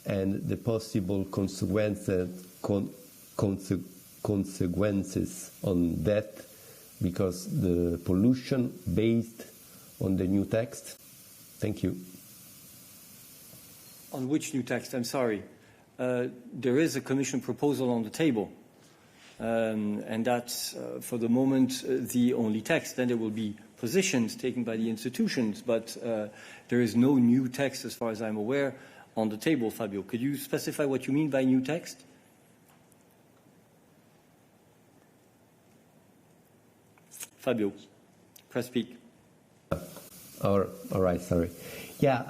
O: and the possible consequences on that because the pollution based on the new text? Thank you.
A: On which new text? I'm sorry. There is a Commission proposal on the table. And that's, for the moment, the only text. Then there will be positions taken by the institutions, but there is no new text, as far as I'm aware, on the table. Fabio, could you specify what you mean by new text? Fabio, press speak.
O: All right, sorry. Yeah,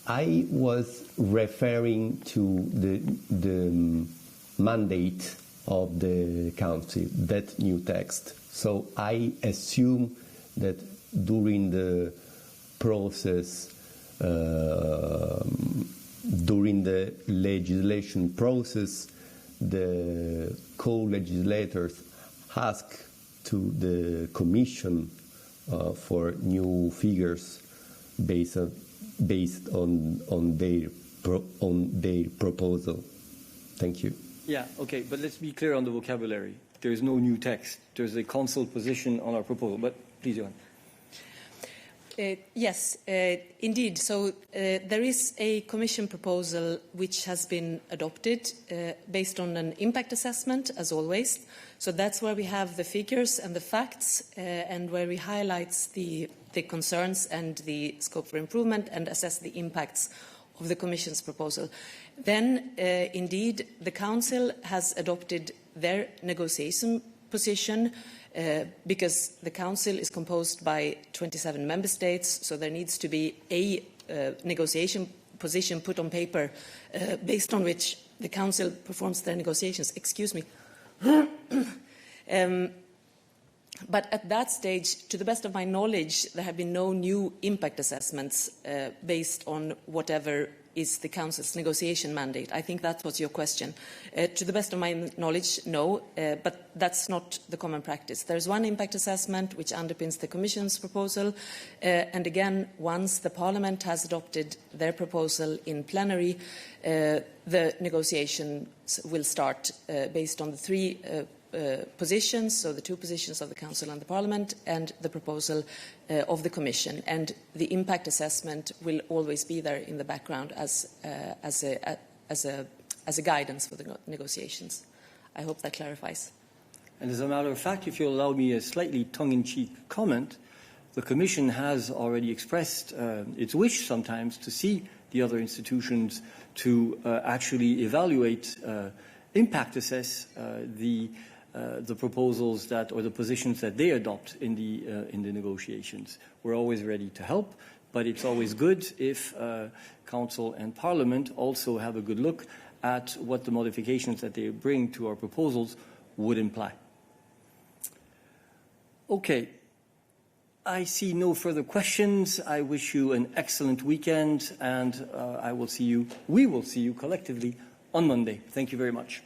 O: I was referring to the mandate of the Council, that new text. So I assume that during the process, during the legislation process, the co-legislators ask to the Commission for new figures based on their proposal. Thank you.
A: Yeah, okay, but let's be clear on the vocabulary. There is no new text. There's a Council position on our proposal. But please, Johan.
M: Yes, indeed. So there is a Commission proposal which has been adopted based on an impact assessment, as always. So that's where we have the figures and the facts and where we highlight the concerns and the scope for improvement and assess the impacts of the Commission's proposal. Then, indeed, the Council has adopted their negotiation position because the Council is composed by 27 member states, so there needs to be a negotiation position put on paper based on which the Council performs their negotiations. Excuse me. But at that stage, to the best of my knowledge, there have been no new impact assessments based on whatever is the Council's negotiation mandate. I think that was your question. To the best of my knowledge, no, but that's not the common practice. There's one impact assessment which underpins the Commission's proposal, and again, once the Parliament has adopted their proposal in plenary, the negotiations will start based on the three positions, so the two positions of the Council and the Parliament, and the proposal of the Commission. And the impact assessment will always be there in the background as a guidance for the negotiations. I hope that clarifies.
A: And as a matter of fact, if you'll allow me a slightly tongue-in-cheek comment, the Commission has already expressed its wish sometimes to see the other institutions to actually evaluate, impact assess the proposals that, or the positions that they adopt in the negotiations. We're always ready to help, but it's always good if Council and Parliament also have a good look at what the modifications that they bring to our proposals would imply. Okay. I see no further questions. I wish you an excellent weekend, and we will see you collectively on Monday. Thank you very much.